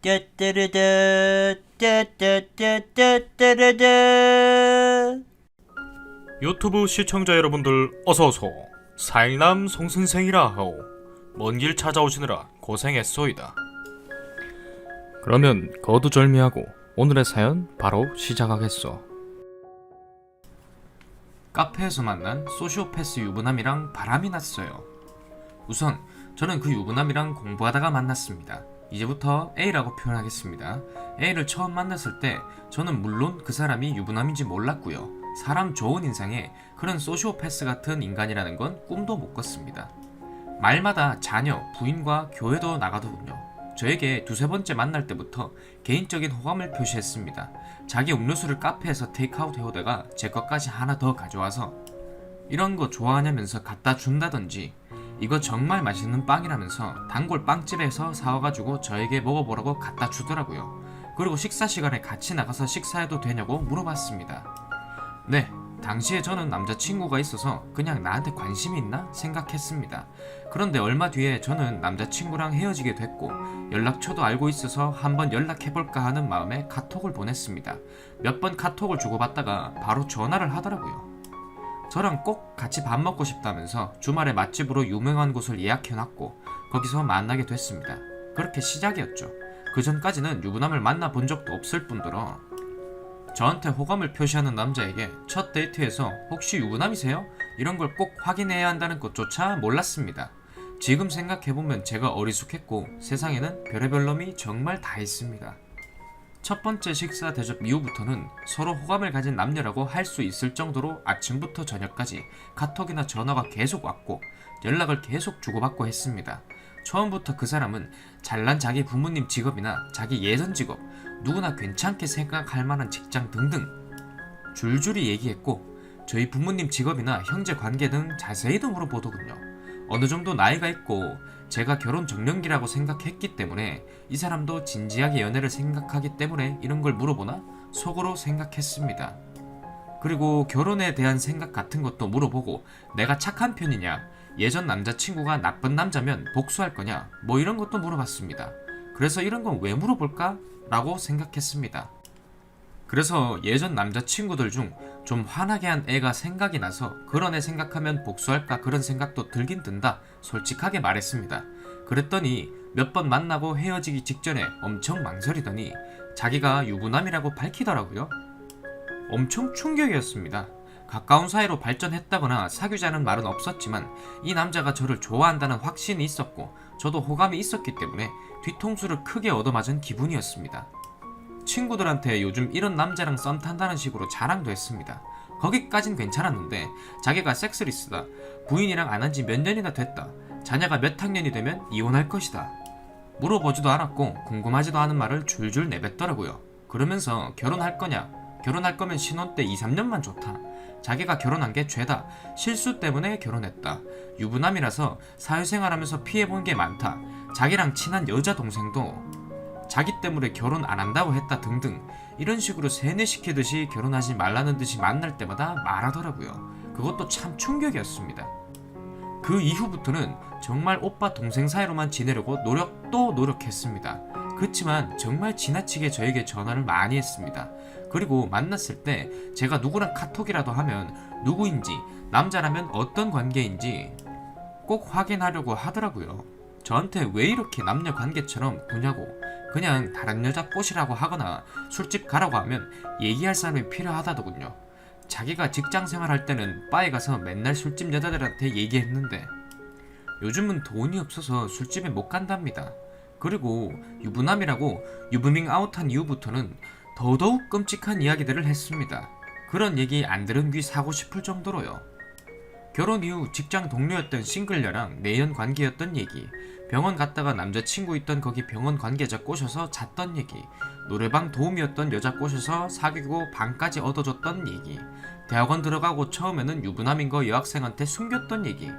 따따르다 따따따따따르다. 유튜브 시청자 여러분들 어서오소. 살남 송선생이라 하오. 먼 길 찾아오시느라 고생했소이다. 그러면 거두절미하고 오늘의 사연 바로 시작하겠소. 카페에서 만난 소시오패스 유부남이랑 바람이 났어요. 우선 저는 그 유부남이랑 공부하다가 만났습니다. 이제부터 A라고 표현하겠습니다. A를 처음 만났을 때 저는 물론 그 사람이 유부남인지 몰랐고요. 사람 좋은 인상에 그런 소시오패스 같은 인간이라는 건 꿈도 못 꿨습니다. 말마다 자녀, 부인과 교회도 나가더군요. 저에게 두세 번째 만날 때부터 개인적인 호감을 표시했습니다. 자기 음료수를 카페에서 테이크아웃 해오다가 제 것까지 하나 더 가져와서 이런 거 좋아하냐면서 갖다 준다든지, 이거 정말 맛있는 빵이라면서 단골 빵집에서 사와가지고 저에게 먹어보라고 갖다 주더라고요. 그리고 식사 시간에 같이 나가서 식사해도 되냐고 물어봤습니다. 네, 당시에 저는 남자친구가 있어서 그냥 나한테 관심이 있나 생각했습니다. 그런데 얼마 뒤에 저는 남자친구랑 헤어지게 됐고 연락처도 알고 있어서 한번 연락해볼까 하는 마음에 카톡을 보냈습니다. 몇 번 카톡을 주고받다가 바로 전화를 하더라고요. 저랑 꼭 같이 밥 먹고 싶다면서 주말에 맛집으로 유명한 곳을 예약해놨고 거기서 만나게 됐습니다. 그렇게 시작이었죠. 그 전까지는 유부남을 만나본 적도 없을 뿐더러 저한테 호감을 표시하는 남자에게 첫 데이트에서 혹시 유부남이세요? 이런 걸 꼭 확인해야 한다는 것조차 몰랐습니다. 지금 생각해보면 제가 어리숙했고 세상에는 별의별 놈이 정말 다 있습니다. 첫 번째 식사 대접 이후부터는 서로 호감을 가진 남녀라고 할 수 있을 정도로 아침부터 저녁까지 카톡이나 전화가 계속 왔고 연락을 계속 주고받고 했습니다. 처음부터 그 사람은 잘난 자기 부모님 직업이나 자기 예전 직업, 누구나 괜찮게 생각할 만한 직장 등등 줄줄이 얘기했고 저희 부모님 직업이나 형제 관계 등 자세히도 물어보더군요. 어느 정도 나이가 있고 제가 결혼 적령기라고 생각했기 때문에 이 사람도 진지하게 연애를 생각하기 때문에 이런 걸 물어보나 속으로 생각했습니다. 그리고 결혼에 대한 생각 같은 것도 물어보고 내가 착한 편이냐, 예전 남자친구가 나쁜 남자면 복수할 거냐, 뭐 이런 것도 물어봤습니다. 그래서 이런 건 왜 물어볼까? 라고 생각했습니다. 그래서 예전 남자친구들 중 좀 화나게 한 애가 생각이 나서 그런 애 생각하면 복수할까 그런 생각도 들긴 든다 솔직하게 말했습니다. 그랬더니 몇 번 만나고 헤어지기 직전에 엄청 망설이더니 자기가 유부남이라고 밝히더라고요. 엄청 충격이었습니다. 가까운 사이로 발전했다거나 사귀자는 말은 없었지만 이 남자가 저를 좋아한다는 확신이 있었고 저도 호감이 있었기 때문에 뒤통수를 크게 얻어맞은 기분이었습니다. 친구들한테 요즘 이런 남자랑 썸 탄다는 식으로 자랑도 했습니다. 거기까진 괜찮았는데 자기가 섹스리스다, 부인이랑 안 한 지 몇 년이나 됐다, 자녀가 몇 학년이 되면 이혼할 것이다, 물어보지도 않았고 궁금하지도 않은 말을 줄줄 내뱉더라고요. 그러면서 결혼할 거냐, 결혼할 거면 신혼 때 2, 3년만 좋다, 자기가 결혼한 게 죄다, 실수 때문에 결혼했다, 유부남이라서 사회생활하면서 피해본 게 많다, 자기랑 친한 여자 동생도 자기 때문에 결혼 안 한다고 했다 등등 이런 식으로 세뇌시키듯이 결혼하지 말라는 듯이 만날 때마다 말하더라고요. 그것도 참 충격이었습니다. 그 이후부터는 정말 오빠 동생 사이로만 지내려고 노력했습니다. 그렇지만 정말 지나치게 저에게 전화를 많이 했습니다. 그리고 만났을 때 제가 누구랑 카톡이라도 하면 누구인지, 남자라면 어떤 관계인지 꼭 확인하려고 하더라고요. 저한테 왜 이렇게 남녀 관계처럼 구냐고, 그냥 다른 여자 꼬시라고 하거나 술집 가라고 하면 얘기할 사람이 필요하다더군요. 자기가 직장 생활할 때는 바에 가서 맨날 술집 여자들한테 얘기했는데 요즘은 돈이 없어서 술집에 못 간답니다. 그리고 유부남이라고 유부밍 아웃한 이후부터는 더더욱 끔찍한 이야기들을 했습니다. 그런 얘기 안 들은 귀 사고 싶을 정도로요. 결혼 이후 직장 동료였던 싱글녀랑 내연 관계였던 얘기, 병원 갔다가 남자친구 있던 거기 병원 관계자 꼬셔서 잤던 얘기, 노래방 도우미였던 여자 꼬셔서 사귀고 방까지 얻어줬던 얘기, 대학원 들어가고 처음에는 유부남인 거 여학생한테 숨겼던 얘기,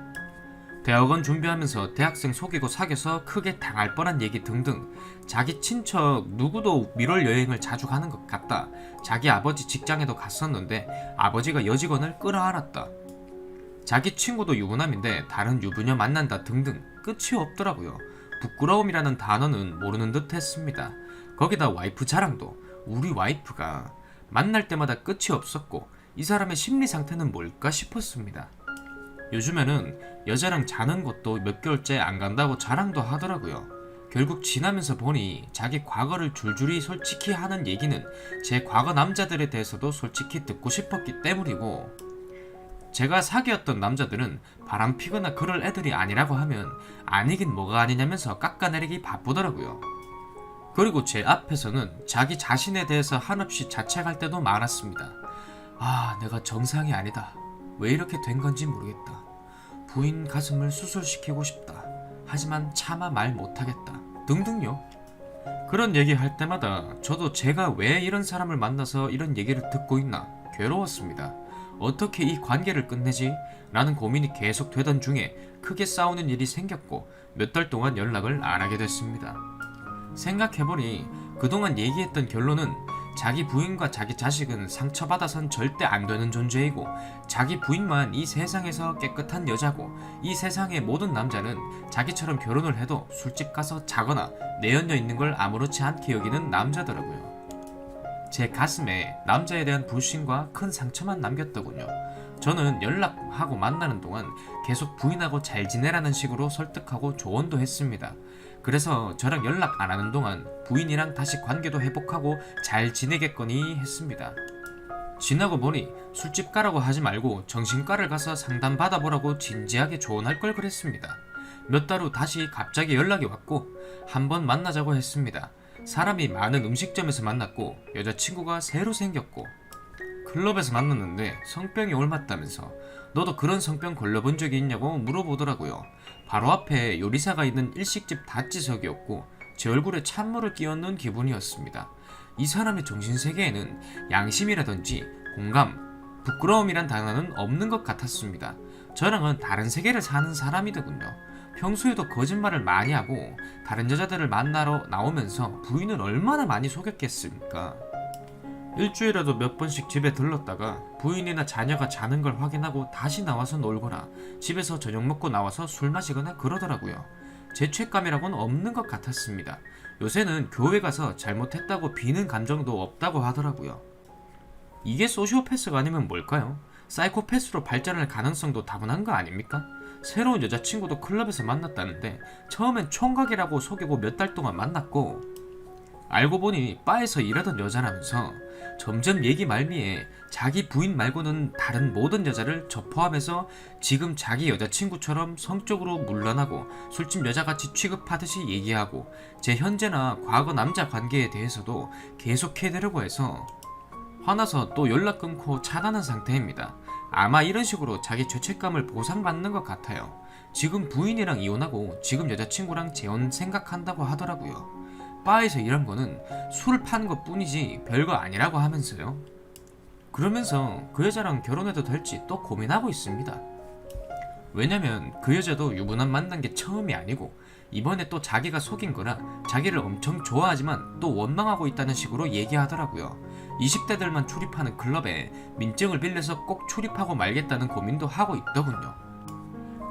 대학원 준비하면서 대학생 속이고 사귀어서 크게 당할 뻔한 얘기 등등 자기 친척 누구도 미월 여행을 자주 가는 것 같다, 자기 아버지 직장에도 갔었는데 아버지가 여직원을 끌어안았다, 자기 친구도 유부남인데 다른 유부녀 만난다 등등 끝이 없더라고요. 부끄러움이라는 단어는 모르는 듯 했습니다. 거기다 와이프 자랑도 우리 와이프가 만날 때마다 끝이 없었고 이 사람의 심리 상태는 뭘까 싶었습니다. 요즘에는 여자랑 자는 것도 몇 개월째 안 간다고 자랑도 하더라고요. 결국 지나면서 보니 자기 과거를 줄줄이 솔직히 하는 얘기는 제 과거 남자들에 대해서도 솔직히 듣고 싶었기 때문이고, 제가 사귀었던 남자들은 바람피거나 그럴 애들이 아니라고 하면 아니긴 뭐가 아니냐면서 깎아내리기 바쁘더라고요. 그리고 제 앞에서는 자기 자신에 대해서 한없이 자책할 때도 많았습니다. 아, 내가 정상이 아니다. 왜 이렇게 된 건지 모르겠다. 부인 가슴을 수술시키고 싶다. 하지만 차마 말 못하겠다. 등등요. 그런 얘기 할 때마다 저도 제가 왜 이런 사람을 만나서 이런 얘기를 듣고 있나 괴로웠습니다. 어떻게 이 관계를 끝내지? 라는 고민이 계속 되던 중에 크게 싸우는 일이 생겼고 몇 달 동안 연락을 안 하게 됐습니다. 생각해보니 그동안 얘기했던 결론은 자기 부인과 자기 자식은 상처받아선 절대 안 되는 존재이고, 자기 부인만 이 세상에서 깨끗한 여자고, 이 세상의 모든 남자는 자기처럼 결혼을 해도 술집 가서 자거나 내연녀 있는 걸 아무렇지 않게 여기는 남자더라고요. 제 가슴에 남자에 대한 불신과 큰 상처만 남겼더군요. 저는 연락하고 만나는 동안 계속 부인하고 잘 지내라는 식으로 설득하고 조언도 했습니다. 그래서 저랑 연락 안 하는 동안 부인이랑 다시 관계도 회복하고 잘 지내겠거니 했습니다. 지나고 보니 술집 가라고 하지 말고 정신과를 가서 상담 받아보라고 진지하게 조언할 걸 그랬습니다. 몇 달 후 다시 갑자기 연락이 왔고 한번 만나자고 했습니다. 사람이 많은 음식점에서 만났고 여자친구가 새로 생겼고, 클럽에서 만났는데 성병이 옮았다면서 너도 그런 성병 걸려본 적이 있냐고 물어보더라고요. 바로 앞에 요리사가 있는 일식집 다찌석이었고 제 얼굴에 찬물을 끼얹는 기분이었습니다. 이 사람의 정신세계에는 양심이라든지 공감, 부끄러움이란 단어는 없는 것 같았습니다. 저랑은 다른 세계를 사는 사람이더군요. 평소에도 거짓말을 많이 하고 다른 여자들을 만나러 나오면서 부인을 얼마나 많이 속였겠습니까? 일주일에도 몇 번씩 집에 들렀다가 부인이나 자녀가 자는 걸 확인하고 다시 나와서 놀거나 집에서 저녁 먹고 나와서 술 마시거나 그러더라고요. 죄책감이라고는 없는 것 같았습니다. 요새는 교회 가서 잘못했다고 비는 감정도 없다고 하더라고요. 이게 소시오패스가 아니면 뭘까요? 사이코패스로 발전할 가능성도 다분한 거 아닙니까? 새로운 여자친구도 클럽에서 만났다는데 처음엔 총각이라고 속이고 몇 달 동안 만났고, 알고 보니 바에서 일하던 여자라면서 점점 얘기 말미에 자기 부인 말고는 다른 모든 여자를 저 포함해서 지금 자기 여자친구처럼 성적으로 물러나고 술집 여자같이 취급하듯이 얘기하고, 제 현재나 과거 남자 관계에 대해서도 계속해내려고 해서 화나서 또 연락 끊고 차단한 상태입니다. 아마 이런 식으로 자기 죄책감을 보상받는 것 같아요. 지금 부인이랑 이혼하고 지금 여자친구랑 재혼 생각한다고 하더라고요. 바에서 일한 거는 술을 파는 것 뿐이지 별거 아니라고 하면서요. 그러면서 그 여자랑 결혼해도 될지 또 고민하고 있습니다. 왜냐면 그 여자도 유부남 만난 게 처음이 아니고 이번에 또 자기가 속인 거라 자기를 엄청 좋아하지만 또 원망하고 있다는 식으로 얘기하더라고요. 20대들만 출입하는 클럽에 민증을 빌려서 꼭 출입하고 말겠다는 고민도 하고 있더군요.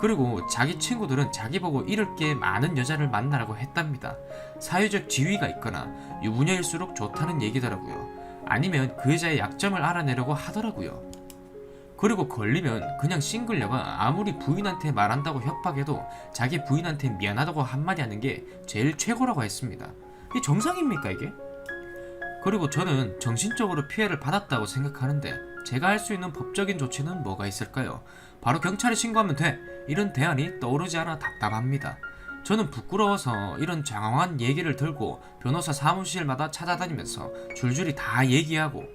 그리고 자기 친구들은 자기 보고 이럴 게 많은 여자를 만나라고 했답니다. 사회적 지위가 있거나 유부녀일수록 좋다는 얘기더라고요. 아니면 그 여자의 약점을 알아내려고 하더라고요. 그리고 걸리면 그냥 싱글녀가 아무리 부인한테 말한다고 협박해도 자기 부인한테 미안하다고 한마디 하는 게 제일 최고라고 했습니다. 이게 정상입니까 이게? 그리고 저는 정신적으로 피해를 받았다고 생각하는데 제가 할 수 있는 법적인 조치는 뭐가 있을까요? 바로 경찰에 신고하면 돼! 이런 대안이 떠오르지 않아 답답합니다. 저는 부끄러워서 이런 장황한 얘기를 들고 변호사 사무실마다 찾아다니면서 줄줄이 다 얘기하고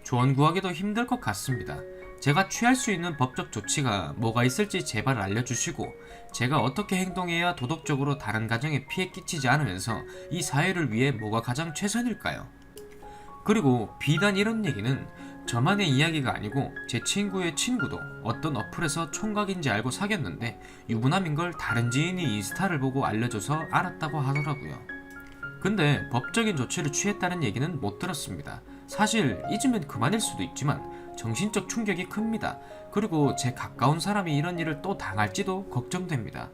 조언 구하기도 힘들 것 같습니다. 제가 취할 수 있는 법적 조치가 뭐가 있을지 제발 알려주시고 제가 어떻게 행동해야 도덕적으로 다른 가정에 피해 끼치지 않으면서 이 사회를 위해 뭐가 가장 최선일까요? 그리고 비단 이런 얘기는 저만의 이야기가 아니고 제 친구의 친구도 어떤 어플에서 총각인지 알고 사귀었는데 유부남인 걸 다른 지인이 인스타를 보고 알려줘서 알았다고 하더라고요. 근데 법적인 조치를 취했다는 얘기는 못 들었습니다. 사실 잊으면 그만일 수도 있지만 정신적 충격이 큽니다. 그리고 제 가까운 사람이 이런 일을 또 당할지도 걱정됩니다.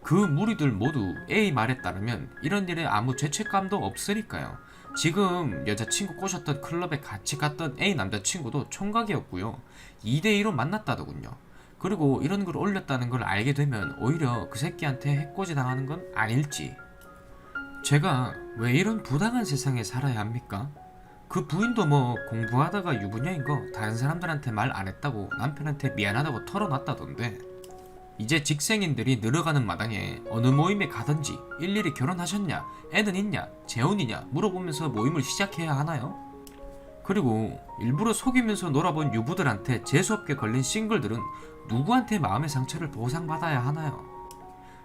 그 무리들 모두 A 말에 따르면 이런 일에 아무 죄책감도 없으니까요. 지금 여자친구 꼬셨던 클럽에 같이 갔던 A 남자친구도 총각이었고요. 2대2로 만났다더군요. 그리고 이런 걸 올렸다는 걸 알게 되면 오히려 그 새끼한테 해코지 당하는 건 아닐지. 제가 왜 이런 부당한 세상에 살아야 합니까? 그 부인도 뭐 공부하다가 유부녀인 거 다른 사람들한테 말 안 했다고 남편한테 미안하다고 털어놨다던데, 이제 직생인들이 늘어가는 마당에 어느 모임에 가든지 일일이 결혼하셨냐, 애는 있냐, 재혼이냐 물어보면서 모임을 시작해야 하나요? 그리고 일부러 속이면서 놀아본 유부들한테 재수없게 걸린 싱글들은 누구한테 마음의 상처를 보상받아야 하나요?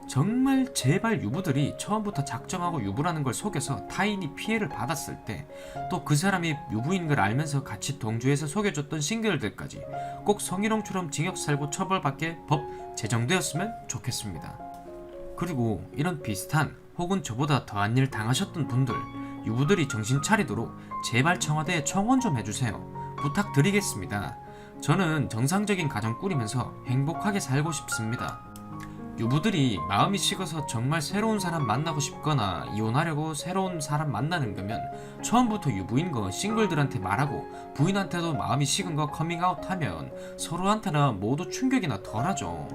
정말 제발 유부들이 처음부터 작정하고 유부라는 걸 속여서 타인이 피해를 받았을 때 또 그 사람이 유부인 걸 알면서 같이 동조해서 속여줬던 싱글들까지 꼭 성희롱처럼 징역 살고 처벌받게 법 제정되었으면 좋겠습니다. 그리고 이런 비슷한 혹은 저보다 더한 일 당하셨던 분들, 유부들이 정신 차리도록 제발 청와대에 청원 좀 해주세요. 부탁드리겠습니다. 저는 정상적인 가정 꾸리면서 행복하게 살고 싶습니다. 유부들이 마음이 식어서 정말 새로운 사람 만나고 싶거나 이혼하려고 새로운 사람 만나는 거면 처음부터 유부인 거 싱글들한테 말하고 부인한테도 마음이 식은 거 커밍아웃하면 서로한테나 모두 충격이나 덜하죠.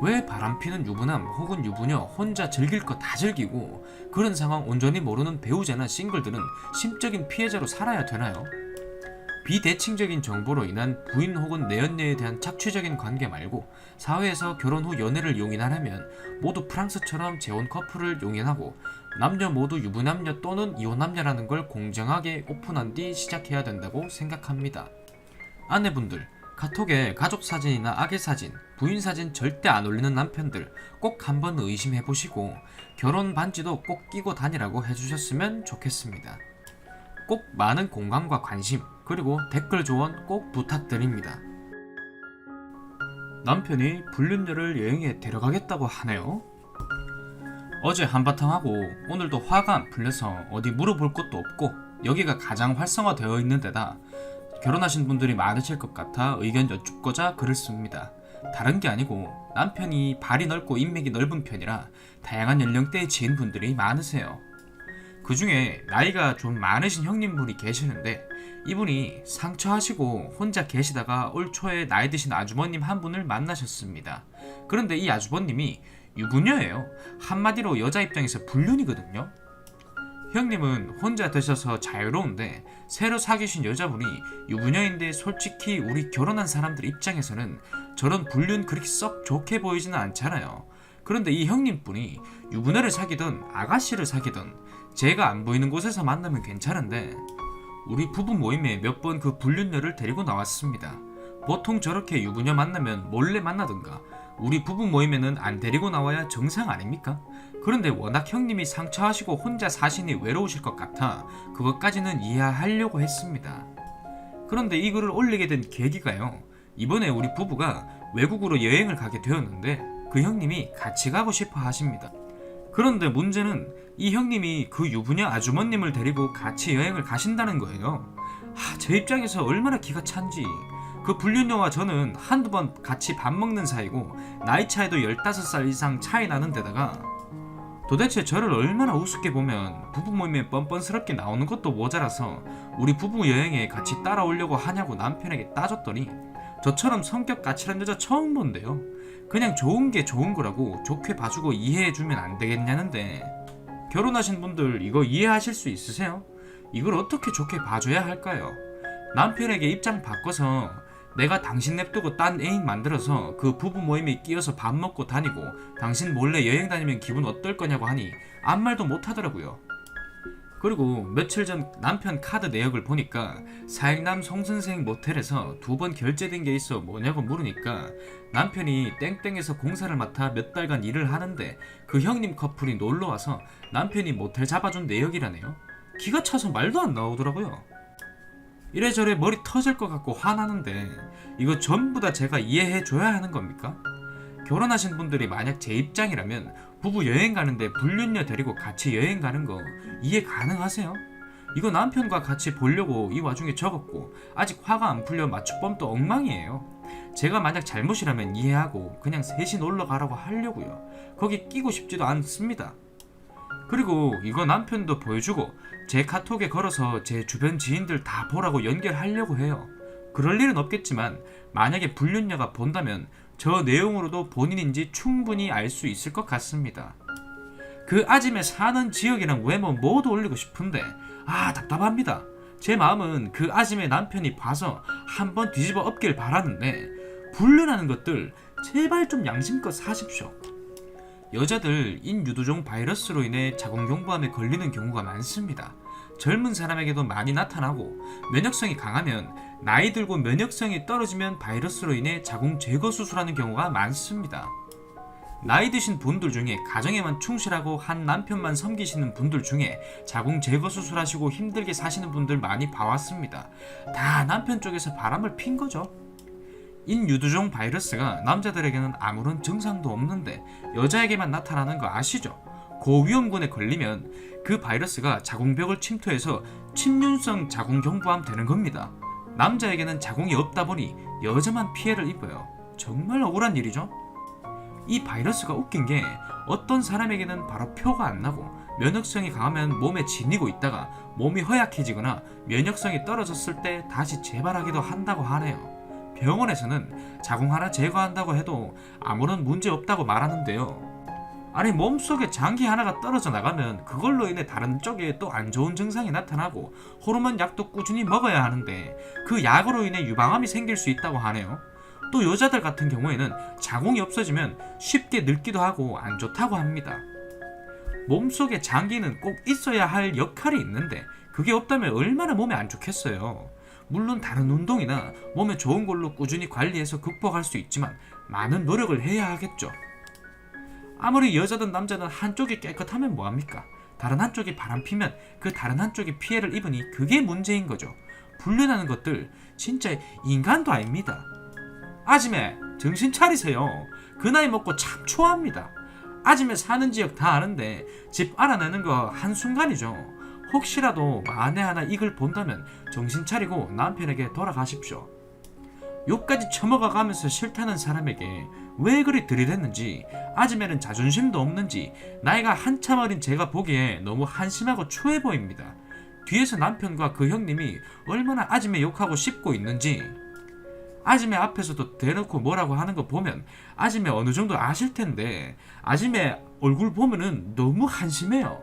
왜 바람피는 유부남 혹은 유부녀 혼자 즐길 거 다 즐기고 그런 상황 온전히 모르는 배우자나 싱글들은 심적인 피해자로 살아야 되나요? 비대칭적인 정보로 인한 부인 혹은 내연녀에 대한 착취적인 관계 말고 사회에서 결혼 후 연애를 용인하려면 모두 프랑스처럼 재혼 커플을 용인하고 남녀 모두 유부남녀 또는 이혼남녀라는 걸 공정하게 오픈한 뒤 시작해야 된다고 생각합니다. 아내분들, 카톡에 가족 사진이나 아기 사진, 부인 사진 절대 안 올리는 남편들 꼭 한번 의심해보시고 결혼 반지도 꼭 끼고 다니라고 해주셨으면 좋겠습니다. 꼭 많은 공감과 관심 그리고 댓글 조언 꼭 부탁드립니다. 남편이 불륜녀를 여행에 데려가겠다고 하네요. 어제 한바탕 하고 오늘도 화가 안 풀려서 어디 물어볼 것도 없고 여기가 가장 활성화되어 있는 데다 결혼하신 분들이 많으실 것 같아 의견 여쭙고자 글을 씁니다. 다른 게 아니고 남편이 발이 넓고 인맥이 넓은 편이라 다양한 연령대의 지인분들이 많으세요. 그 중에 나이가 좀 많으신 형님분이 계시는데 이분이 상처하시고 혼자 계시다가 올 초에 나이 드신 아주버님 한 분을 만나셨습니다. 그런데 이 아주버님이 유부녀예요. 한마디로 여자 입장에서 불륜이거든요. 형님은 혼자 드셔서 자유로운데 새로 사귀신 여자분이 유부녀인데 솔직히 우리 결혼한 사람들 입장에서는 저런 불륜 그렇게 썩 좋게 보이지는 않잖아요. 그런데 이 형님분이 유부녀를 사귀든 아가씨를 사귀든 제가 안 보이는 곳에서 만나면 괜찮은데 우리 부부 모임에 몇 번 그 불륜녀를 데리고 나왔습니다. 보통 저렇게 유부녀 만나면 몰래 만나든가 우리 부부 모임에는 안 데리고 나와야 정상 아닙니까? 그런데 워낙 형님이 상처하시고 혼자 사시니 외로우실 것 같아 그것까지는 이해하려고 했습니다. 그런데 이 글을 올리게 된 계기가요. 이번에 우리 부부가 외국으로 여행을 가게 되었는데 그 형님이 같이 가고 싶어 하십니다. 그런데 문제는 이 형님이 그 유부녀 아주머님을 데리고 같이 여행을 가신다는 거예요. 제 입장에서 얼마나 기가 찬지. 그 불륜녀와 저는 한두 번 같이 밥 먹는 사이고 나이 차이도 15살 이상 차이 나는 데다가 도대체 저를 얼마나 우습게 보면 부부 모임에 뻔뻔스럽게 나오는 것도 모자라서 우리 부부 여행에 같이 따라오려고 하냐고 남편에게 따졌더니 저처럼 성격 까칠한 여자 처음 본대요. 그냥 좋은 게 좋은 거라고 좋게 봐주고 이해해주면 안 되겠냐는데 결혼하신 분들 이거 이해하실 수 있으세요? 이걸 어떻게 좋게 봐줘야 할까요? 남편에게 입장 바꿔서 내가 당신 냅두고 딴 애인 만들어서 그 부부 모임에 끼어서 밥 먹고 다니고 당신 몰래 여행 다니면 기분 어떨 거냐고 하니 아무 말도 못 하더라고요. 그리고 며칠 전 남편 카드 내역을 보니까 사익남 송선생 모텔에서 2번 결제된 게 있어 뭐냐고 물으니까 남편이 땡땡에서 공사를 맡아 몇 달간 일을 하는데 그 형님 커플이 놀러와서 남편이 모텔 잡아준 내역이라네요. 기가 차서 말도 안 나오더라고요. 이래저래 머리 터질 것 같고 화나는데 이거 전부 다 제가 이해해줘야 하는 겁니까? 결혼하신 분들이 만약 제 입장이라면 부부 여행 가는데 불륜녀 데리고 같이 여행 가는 거 이해 가능하세요? 이거 남편과 같이 보려고 이 와중에 적었고 아직 화가 안 풀려 맞춤법도 엉망이에요. 제가 만약 잘못이라면 이해하고 그냥 셋이 놀러 가라고 하려고요. 거기 끼고 싶지도 않습니다. 그리고 이거 남편도 보여주고 제 카톡에 걸어서 제 주변 지인들 다 보라고 연결하려고 해요. 그럴 일은 없겠지만 만약에 불륜녀가 본다면 저 내용으로도 본인인지 충분히 알 수 있을 것 같습니다. 그 아짐에 사는 지역이랑 외모 모두 올리고 싶은데 답답합니다. 제 마음은 그 아짐의 남편이 봐서 한번 뒤집어 엎길 바라는데 불륜하는 것들 제발 좀 양심껏 사십시오. 여자들 인유두종 바이러스로 인해 자궁경부암에 걸리는 경우가 많습니다. 젊은 사람에게도 많이 나타나고 면역성이 강하면 나이 들고 면역성이 떨어지면 바이러스로 인해 자궁 제거 수술하는 경우가 많습니다. 나이 드신 분들 중에 가정에만 충실하고 한 남편만 섬기시는 분들 중에 자궁 제거 수술하시고 힘들게 사시는 분들 많이 봐왔습니다. 다 남편 쪽에서 바람을 핀 거죠. 인유두종 바이러스가 남자들에게는 아무런 증상도 없는데 여자에게만 나타나는 거 아시죠? 고위험군에 걸리면 그 바이러스가 자궁벽을 침투해서 침륜성 자궁경부암 되는 겁니다. 남자에게는 자궁이 없다 보니 여자만 피해를 입어요. 정말 억울한 일이죠? 이 바이러스가 웃긴 게 어떤 사람에게는 바로 표가 안 나고 면역성이 강하면 몸에 지니고 있다가 몸이 허약해지거나 면역성이 떨어졌을 때 다시 재발하기도 한다고 하네요. 병원에서는 자궁 하나 제거한다고 해도 아무런 문제 없다고 말하는데요. 아니 몸속에 장기 하나가 떨어져 나가면 그걸로 인해 다른 쪽에 또 안 좋은 증상이 나타나고 호르몬 약도 꾸준히 먹어야 하는데 그 약으로 인해 유방암이 생길 수 있다고 하네요. 또 여자들 같은 경우에는 자궁이 없어지면 쉽게 늙기도 하고 안 좋다고 합니다. 몸속에 장기는 꼭 있어야 할 역할이 있는데 그게 없다면 얼마나 몸에 안 좋겠어요. 물론 다른 운동이나 몸에 좋은 걸로 꾸준히 관리해서 극복할 수 있지만 많은 노력을 해야 하겠죠. 아무리 여자든 남자든 한쪽이 깨끗하면 뭐합니까? 다른 한쪽이 바람피면 그 다른 한쪽이 피해를 입으니 그게 문제인 거죠. 불륜하는 것들 진짜 인간도 아닙니다. 아지매 정신 차리세요. 그 나이 먹고 참 초합니다. 아지매 사는 지역 다 아는데 집 알아내는 거 한순간이죠. 혹시라도 만에 하나 이걸 본다면 정신 차리고 남편에게 돌아가십시오. 욕까지 처먹어 가면서 싫다는 사람에게 왜 그리 들이댔는지 아지매는 자존심도 없는지 나이가 한참 어린 제가 보기에 너무 한심하고 추해 보입니다. 뒤에서 남편과 그 형님이 얼마나 아지매 욕하고 씹고 있는지 아지매 앞에서도 대놓고 뭐라고 하는 거 보면 아지매 어느 정도 아실 텐데 아지매 얼굴 보면은 너무 한심해요.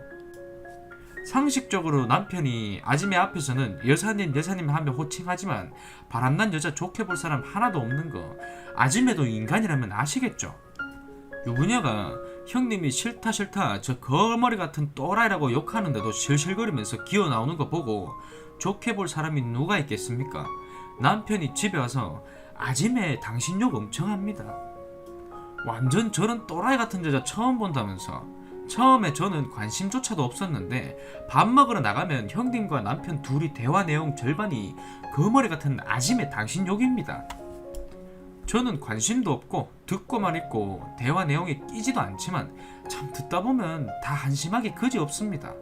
상식적으로 남편이 아지매 앞에서는 여사님 하며 호칭하지만 바람난 여자 좋게 볼 사람 하나도 없는 거 아지매도 인간이라면 아시겠죠? 유부녀가 형님이 싫다 저 거머리 같은 또라이라고 욕하는데도 실실거리면서 기어 나오는 거 보고 좋게 볼 사람이 누가 있겠습니까? 남편이 집에 와서 아지매 당신 욕 엄청 합니다. 완전 저런 또라이 같은 여자 처음 본다면서. 처음에 저는 관심조차도 없었는데 밥 먹으러 나가면 형님과 남편 둘이 대화 내용 절반이 거머리 같은 아지매 당신 욕입니다. 저는 관심도 없고 듣고만 있고 대화 내용에 끼지도 않지만 참 듣다 보면 다 한심하게 그지없습니다.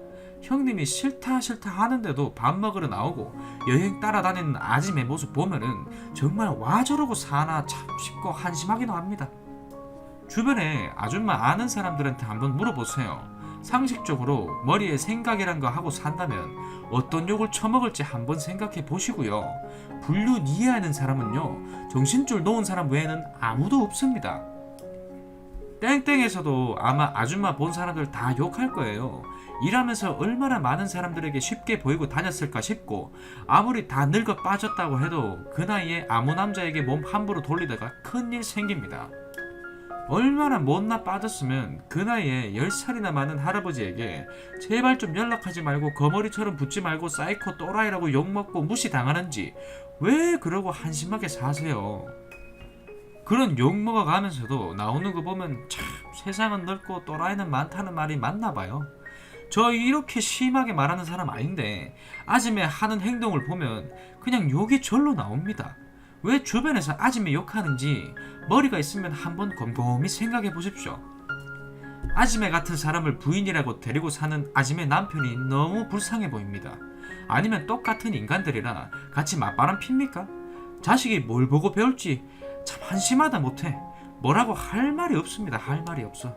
형님이 싫다 하는데도 밥 먹으러 나오고 여행 따라다니는 아지매 모습 보면은 정말 와 저러고 사나 참 싶고 한심하기도 합니다. 주변에 아줌마 아는 사람들한테 한번 물어보세요. 상식적으로 머리에 생각이란 거 하고 산다면 어떤 욕을 처먹을지 한번 생각해 보시고요. 불륜 이해하는 사람은요 정신줄 놓은 사람 외에는 아무도 없습니다. 땡땡에서도 아마 아줌마 본 사람들 다 욕할 거예요. 일하면서 얼마나 많은 사람들에게 쉽게 보이고 다녔을까 싶고 아무리 다 늙어 빠졌다고 해도 그 나이에 아무 남자에게 몸 함부로 돌리다가 큰일 생깁니다. 얼마나 못나 빠졌으면 그 나이에 10살이나 많은 할아버지에게 제발 좀 연락하지 말고 거머리처럼 붙지 말고 사이코 또라이라고 욕먹고 무시당하는지 왜 그러고 한심하게 사세요. 그런 욕먹어 가면서도 나오는 거 보면 참 세상은 넓고 또라이는 많다는 말이 맞나봐요. 저 이렇게 심하게 말하는 사람 아닌데 아지매 하는 행동을 보면 그냥 욕이 절로 나옵니다. 왜 주변에서 아지매 욕하는지 머리가 있으면 한번 곰곰이 생각해 보십시오. 아지매 같은 사람을 부인이라고 데리고 사는 아지매 남편이 너무 불쌍해 보입니다. 아니면 똑같은 인간들이라 같이 맞바람 핍니까? 자식이 뭘 보고 배울지 참 한심하다 못해. 뭐라고 할 말이 없습니다. 할 말이 없어.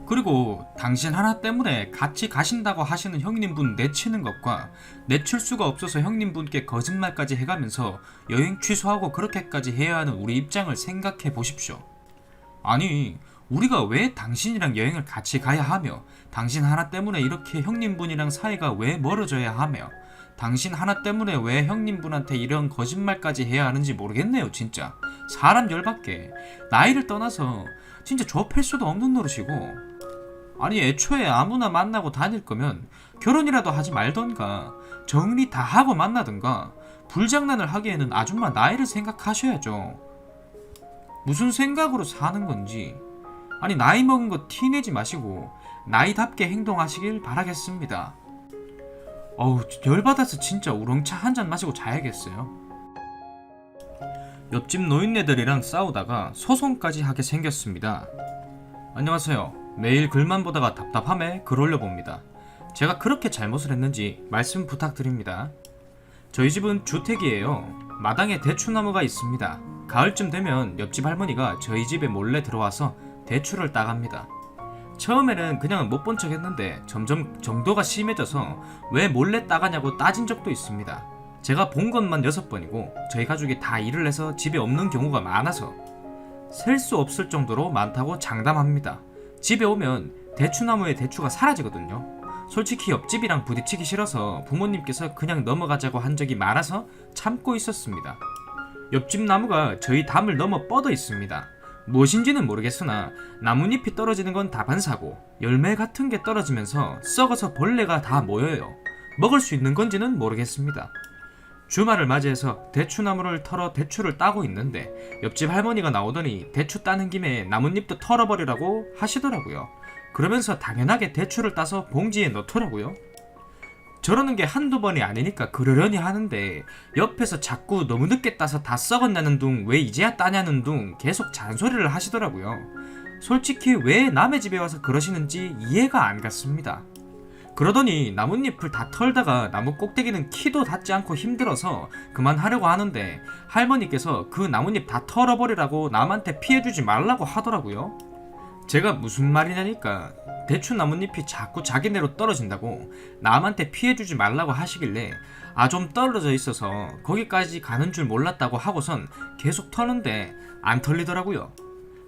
그리고 당신 하나 때문에 같이 가신다고 하시는 형님분 내치는 것과 내칠 수가 없어서 형님분께 거짓말까지 해가면서 여행 취소하고 그렇게까지 해야 하는 우리 입장을 생각해 보십시오. 아니, 우리가 왜 당신이랑 여행을 같이 가야 하며, 당신 하나 때문에 이렇게 형님분이랑 사이가 왜 멀어져야 하며, 당신 하나 때문에 왜 형님분한테 이런 거짓말까지 해야 하는지 모르겠네요. 진짜 사람 열받게. 나이를 떠나서 진짜 좁힐 수도 없는 노릇이고, 아니 애초에 아무나 만나고 다닐 거면 결혼이라도 하지 말던가 정리 다 하고 만나던가 불장난을 하기에는 아줌마 나이를 생각하셔야죠. 무슨 생각으로 사는 건지. 아니 나이 먹은 거 티내지 마시고 나이답게 행동하시길 바라겠습니다. 어우 열받아서 진짜 우렁차 한잔 마시고 자야겠어요. 옆집 노인네들이랑 싸우다가 소송까지 하게 생겼습니다. 안녕하세요. 매일 글만 보다가 답답함에 글 올려봅니다. 제가 그렇게 잘못을 했는지 말씀 부탁드립니다. 저희 집은 주택이에요. 마당에 대추나무가 있습니다. 가을쯤 되면 옆집 할머니가 저희 집에 몰래 들어와서 대추를 따갑니다. 처음에는 그냥 못 본 척 했는데 점점 정도가 심해져서 왜 몰래 따가냐고 따진 적도 있습니다. 제가 본 것만 6번이고 저희 가족이 다 일을 해서 집에 없는 경우가 많아서 셀 수 없을 정도로 많다고 장담합니다. 집에 오면 대추나무에 대추가 사라지거든요. 솔직히 옆집이랑 부딪히기 싫어서 부모님께서 그냥 넘어가자고 한 적이 많아서 참고 있었습니다. 옆집 나무가 저희 담을 넘어 뻗어 있습니다. 무엇인지는 모르겠으나 나뭇잎이 떨어지는 건 다반사고 열매 같은 게 떨어지면서 썩어서 벌레가 다 모여요. 먹을 수 있는 건지는 모르겠습니다. 주말을 맞이해서 대추나무를 털어 대추를 따고 있는데 옆집 할머니가 나오더니 대추 따는 김에 나뭇잎도 털어버리라고 하시더라고요. 그러면서 당연하게 대추를 따서 봉지에 넣더라고요. 저러는 게 한두 번이 아니니까 그러려니 하는데 옆에서 자꾸 너무 늦게 따서 다 썩었냐는 둥 왜 이제야 따냐는 둥 계속 잔소리를 하시더라고요. 솔직히 왜 남의 집에 와서 그러시는지 이해가 안 갔습니다. 그러더니 나뭇잎을 다 털다가 나무 꼭대기는 키도 닿지 않고 힘들어서 그만하려고 하는데 할머니께서 그 나뭇잎 다 털어버리라고 남한테 피해주지 말라고 하더라고요. 제가 무슨 말이냐니까 대추 나뭇잎이 자꾸 자기네로 떨어진다고 남한테 피해주지 말라고 하시길래 아 좀 떨어져 있어서 거기까지 가는 줄 몰랐다고 하고선 계속 터는데 안 털리더라고요.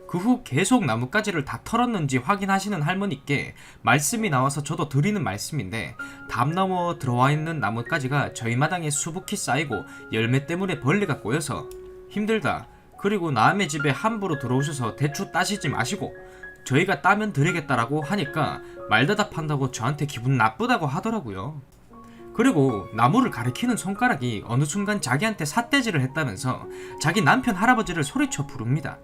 그 후 계속 나뭇가지를 다 털었는지 확인하시는 할머니께 말씀이 나와서 저도 드리는 말씀인데 담 넘어 들어와 있는 나뭇가지가 저희 마당에 수북히 쌓이고 열매 때문에 벌레가 꼬여서 힘들다. 그리고 남의 집에 함부로 들어오셔서 대추 따시지 마시고 저희가 따면 드리겠다라고 하니까 말대답한다고 저한테 기분 나쁘다고 하더라고요. 그리고 나무를 가리키는 손가락이 어느 순간 자기한테 삿대질을 했다면서 자기 남편 할아버지를 소리쳐 부릅니다.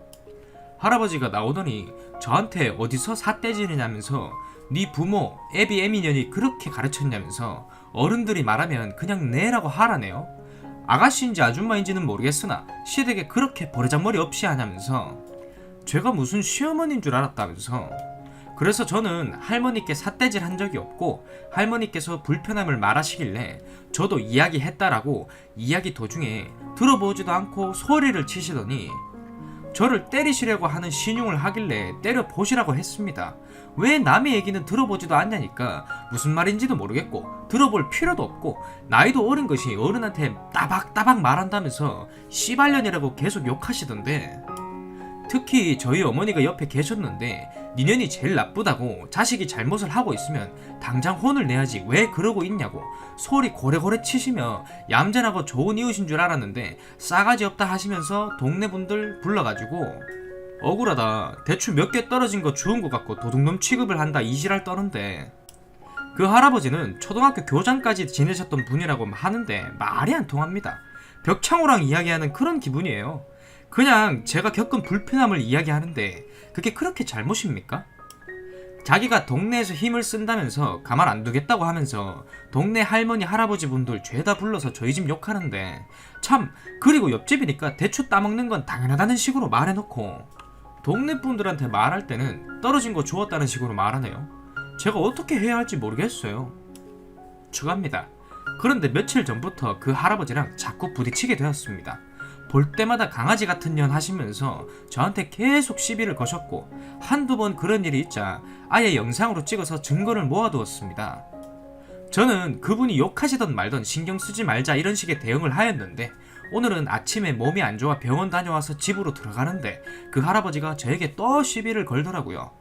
할아버지가 나오더니 저한테 어디서 삿대질이냐면서 네 부모 애비 애미년이 그렇게 가르쳤냐면서 어른들이 말하면 그냥 내라고 하라네요. 아가씨인지 아줌마인지는 모르겠으나 시댁에 그렇게 버르장머리 없이 하냐면서 제가 무슨 시어머니인 줄 알았다면서. 그래서 저는 할머니께 삿대질 한 적이 없고 할머니께서 불편함을 말하시길래 저도 이야기했다라고 이야기 도중에 들어보지도 않고 소리를 치시더니 저를 때리시려고 하는 신용을 하길래 때려보시라고 했습니다. 왜 남의 얘기는 들어보지도 않냐니까 무슨 말인지도 모르겠고 들어볼 필요도 없고 나이도 어린 것이 어른한테 따박따박 말한다면서 씨발년이라고 계속 욕하시던데, 특히 저희 어머니가 옆에 계셨는데 니년이 제일 나쁘다고 자식이 잘못을 하고 있으면 당장 혼을 내야지 왜 그러고 있냐고 소리 고래고래 치시며 얌전하고 좋은 이웃인 줄 알았는데 싸가지 없다 하시면서 동네 분들 불러가지고 억울하다 대추 몇 개 떨어진 거 주운 것 같고 도둑놈 취급을 한다 이지랄 떠는데, 그 할아버지는 초등학교 교장까지 지내셨던 분이라고 하는데 말이 안 통합니다. 벽창호랑 이야기하는 그런 기분이에요. 그냥 제가 겪은 불편함을 이야기하는데 그게 그렇게 잘못입니까? 자기가 동네에서 힘을 쓴다면서 가만 안 두겠다고 하면서 동네 할머니 할아버지 분들 죄다 불러서 저희 집 욕하는데 참, 그리고 옆집이니까 대추 따먹는 건 당연하다는 식으로 말해놓고 동네 분들한테 말할 때는 떨어진 거 주웠다는 식으로 말하네요. 제가 어떻게 해야 할지 모르겠어요. 추가합니다. 그런데 며칠 전부터 그 할아버지랑 자꾸 부딪히게 되었습니다. 볼 때마다 강아지 같은 년 하시면서 저한테 계속 시비를 거셨고 한두 번 그런 일이 있자 아예 영상으로 찍어서 증거를 모아두었습니다. 저는 그분이 욕하시던 말던 신경 쓰지 말자 이런 식의 대응을 하였는데 오늘은 아침에 몸이 안 좋아 병원 다녀와서 집으로 들어가는데 그 할아버지가 저에게 또 시비를 걸더라고요.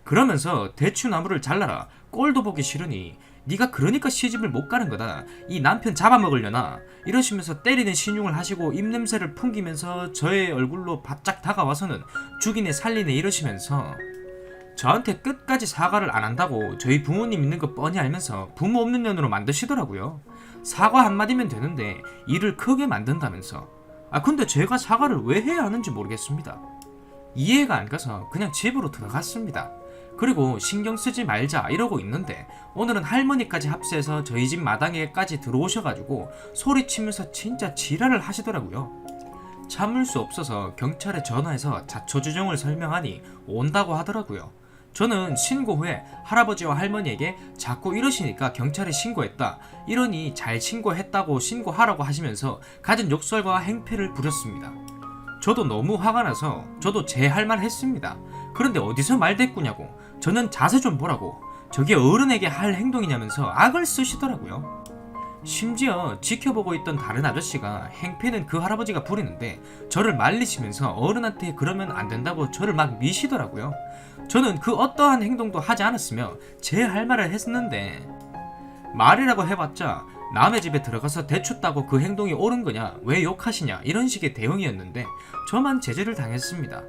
그러면서 대추나무를 잘라라, 꼴도 보기 싫으니 네가 그러니까 시집을 못 가는 거다, 이 남편 잡아먹으려나, 이러시면서 때리는 신용을 하시고 입냄새를 풍기면서 저의 얼굴로 바짝 다가와서는 죽이네 살리네 이러시면서 저한테 끝까지 사과를 안 한다고 저희 부모님 있는 거 뻔히 알면서 부모 없는 년으로 만드시더라고요. 사과 한마디면 되는데 일을 크게 만든다면서. 근데 제가 사과를 왜 해야 하는지 모르겠습니다. 이해가 안 가서 그냥 집으로 들어갔습니다. 그리고 신경 쓰지 말자 이러고 있는데 오늘은 할머니까지 합세해서 저희 집 마당에까지 들어오셔가지고 소리치면서 진짜 지랄을 하시더라고요. 참을 수 없어서 경찰에 전화해서 자초지종을 설명하니 온다고 하더라고요. 저는 신고 후에 할아버지와 할머니에게 자꾸 이러시니까 경찰에 신고했다, 이러니 잘 신고했다고 신고하라고 하시면서 갖은 욕설과 행패를 부렸습니다. 저도 너무 화가 나서 저도 제 할 말 했습니다. 그런데 어디서 말대꾸냐고, 저는 자세 좀 보라고, 저게 어른에게 할 행동이냐면서 악을 쓰시더라고요. 심지어 지켜보고 있던 다른 아저씨가 행패는 그 할아버지가 부리는데 저를 말리시면서 어른한테 그러면 안 된다고 저를 막 미시더라고요. 저는 그 어떠한 행동도 하지 않았으며 제 할 말을 했는데 말이라고 해봤자 남의 집에 들어가서 대추 따고 그 행동이 옳은 거냐, 왜 욕하시냐 이런 식의 대응이었는데 저만 제재를 당했습니다.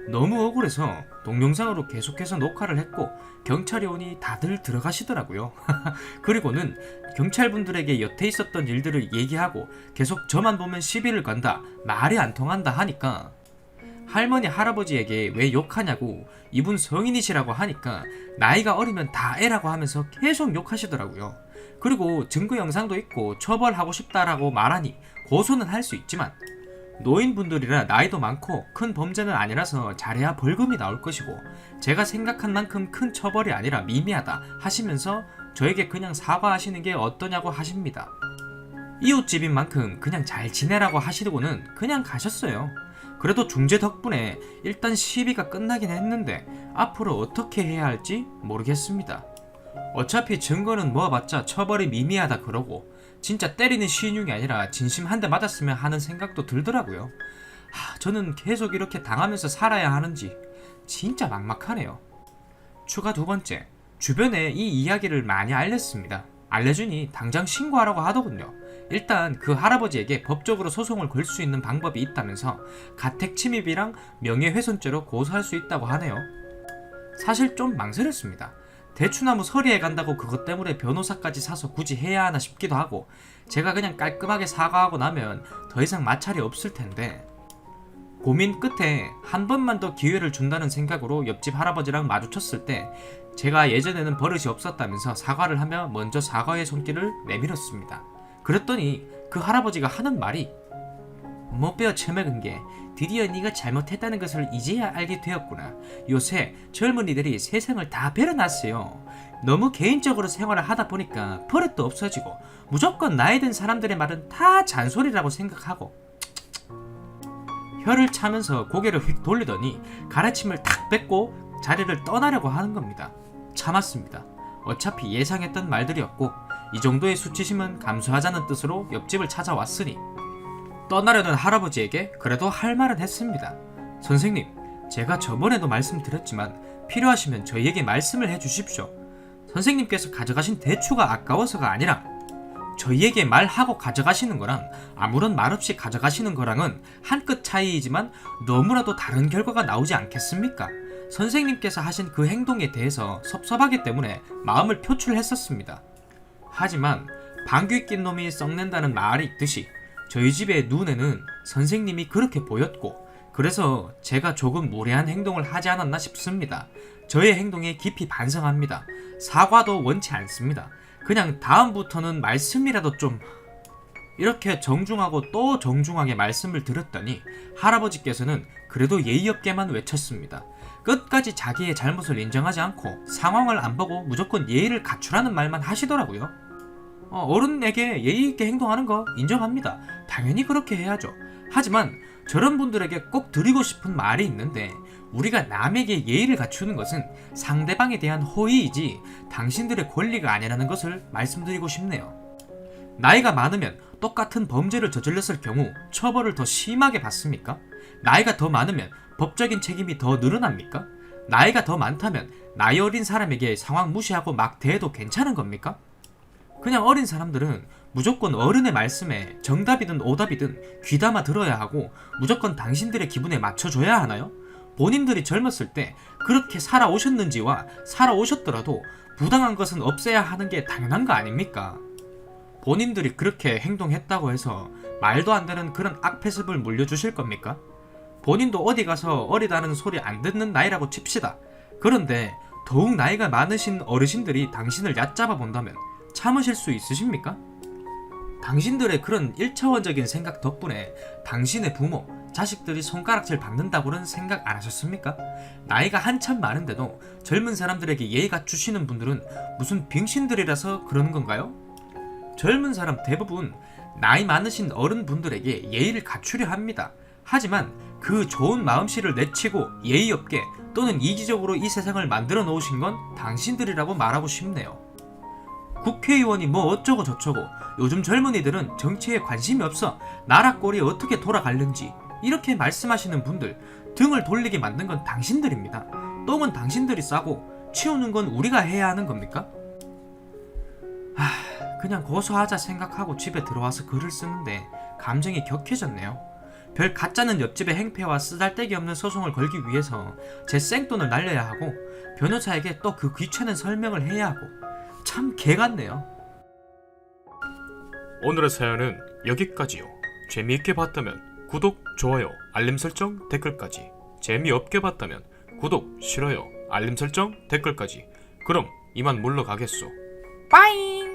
너무 억울해서 동영상으로 계속해서 녹화를 했고 경찰이 오니 다들 들어가시더라고요. 그리고는 경찰분들에게 여태 있었던 일들을 얘기하고 계속 저만 보면 시비를 건다, 말이 안 통한다 하니까 할머니 할아버지에게 왜 욕하냐고, 이분 성인이시라고 하니까 나이가 어리면 다 애라고 하면서 계속 욕하시더라고요. 그리고 증거 영상도 있고 처벌하고 싶다라고 말하니 고소는 할 수 있지만 노인분들이라 나이도 많고 큰 범죄는 아니라서 잘해야 벌금이 나올 것이고 제가 생각한 만큼 큰 처벌이 아니라 미미하다 하시면서 저에게 그냥 사과하시는 게 어떠냐고 하십니다. 이웃집인 만큼 그냥 잘 지내라고 하시고는 그냥 가셨어요. 그래도 중재 덕분에 일단 시비가 끝나긴 했는데 앞으로 어떻게 해야 할지 모르겠습니다. 어차피 증거는 모아봤자 처벌이 미미하다 그러고 진짜 때리는 시인용이 아니라 진심 한 대 맞았으면 하는 생각도 들더라고요. 저는 계속 이렇게 당하면서 살아야 하는지 진짜 막막하네요. 추가 두 번째, 주변에 이 이야기를 많이 알렸습니다. 알려주니 당장 신고하라고 하더군요. 일단 그 할아버지에게 법적으로 소송을 걸 수 있는 방법이 있다면서 가택침입이랑 명예훼손죄로 고소할 수 있다고 하네요. 사실 좀 망설였습니다. 대추나무 서리에 간다고 그것 때문에 변호사까지 사서 굳이 해야 하나 싶기도 하고 제가 그냥 깔끔하게 사과하고 나면 더 이상 마찰이 없을 텐데 고민 끝에 한 번만 더 기회를 준다는 생각으로 옆집 할아버지랑 마주쳤을 때 제가 예전에는 버릇이 없었다면서 사과를 하며 먼저 사과의 손길을 내밀었습니다. 그랬더니 그 할아버지가 하는 말이 못 배워 처먹은 게 드디어 네가 잘못했다는 것을 이제야 알게 되었구나. 요새 젊은이들이 세상을 다 베려놨어요. 너무 개인적으로 생활을 하다 보니까 버릇도 없어지고 무조건 나이 든 사람들의 말은 다 잔소리라고 생각하고 혀를 차면서 고개를 휙 돌리더니 가래침을 탁 뱉고 자리를 떠나려고 하는 겁니다. 참았습니다. 어차피 예상했던 말들이었고 이 정도의 수치심은 감수하자는 뜻으로 옆집을 찾아왔으니 떠나려는 할아버지에게 그래도 할 말은 했습니다. 선생님, 제가 저번에도 말씀드렸지만 필요하시면 저희에게 말씀을 해주십시오. 선생님께서 가져가신 대추가 아까워서가 아니라 저희에게 말하고 가져가시는 거랑 아무런 말 없이 가져가시는 거랑은 한 끗 차이이지만 너무나도 다른 결과가 나오지 않겠습니까? 선생님께서 하신 그 행동에 대해서 섭섭하기 때문에 마음을 표출했었습니다. 하지만 방귀 낀 놈이 썩낸다는 말이 있듯이 저희 집의 눈에는 선생님이 그렇게 보였고 그래서 제가 조금 무례한 행동을 하지 않았나 싶습니다. 저의 행동에 깊이 반성합니다. 사과도 원치 않습니다. 그냥 다음부터는 말씀이라도 좀... 이렇게 정중하고 또 정중하게 말씀을 드렸더니 할아버지께서는 그래도 예의 없게만 외쳤습니다. 끝까지 자기의 잘못을 인정하지 않고 상황을 안 보고 무조건 예의를 갖추라는 말만 하시더라고요. 어른에게 예의 있게 행동하는 거 인정합니다. 당연히 그렇게 해야죠. 하지만 저런 분들에게 꼭 드리고 싶은 말이 있는데, 우리가 남에게 예의를 갖추는 것은 상대방에 대한 호의이지 당신들의 권리가 아니라는 것을 말씀드리고 싶네요. 나이가 많으면 똑같은 범죄를 저질렀을 경우 처벌을 더 심하게 받습니까? 나이가 더 많으면 법적인 책임이 더 늘어납니까? 나이가 더 많다면 나이 어린 사람에게 상황 무시하고 막 대해도 괜찮은 겁니까? 그냥 어린 사람들은 무조건 어른의 말씀에 정답이든 오답이든 귀담아 들어야 하고 무조건 당신들의 기분에 맞춰줘야 하나요? 본인들이 젊었을 때 그렇게 살아오셨는지와 살아오셨더라도 부당한 것은 없애야 하는 게 당연한 거 아닙니까? 본인들이 그렇게 행동했다고 해서 말도 안 되는 그런 악패습을 물려주실 겁니까? 본인도 어디 가서 어리다는 소리 안 듣는 나이라고 칩시다. 그런데 더욱 나이가 많으신 어르신들이 당신을 얕잡아 본다면 참으실 수 있으십니까? 당신들의 그런 1차원적인 생각 덕분에 당신의 부모, 자식들이 손가락질 받는다고는 생각 안 하셨습니까? 나이가 한참 많은데도 젊은 사람들에게 예의 갖추시는 분들은 무슨 빙신들이라서 그러는 건가요? 젊은 사람 대부분 나이 많으신 어른분들에게 예의를 갖추려 합니다. 하지만 그 좋은 마음씨를 내치고 예의 없게 또는 이기적으로 이 세상을 만들어 놓으신 건 당신들이라고 말하고 싶네요. 국회의원이 뭐 어쩌고 저쩌고, 요즘 젊은이들은 정치에 관심이 없어, 나라 꼴이 어떻게 돌아가는지 이렇게 말씀하시는 분들, 등을 돌리게 만든 건 당신들입니다. 똥은 당신들이 싸고 치우는 건 우리가 해야 하는 겁니까? 그냥 고소하자 생각하고 집에 들어와서 글을 쓰는데 감정이 격해졌네요. 별 가짜는 옆집의 행패와 쓰잘데기 없는 소송을 걸기 위해서 제 생돈을 날려야 하고 변호사에게 또 그 귀찮은 설명을 해야 하고, 참 개같네요. 오늘의 사연은 여기까지요. 재미있게 봤다면 구독, 좋아요, 알림 설정, 댓글까지. 재미없게 봤다면 구독, 싫어요, 알림 설정, 댓글까지. 그럼 이만 물러가겠소. 빠잉!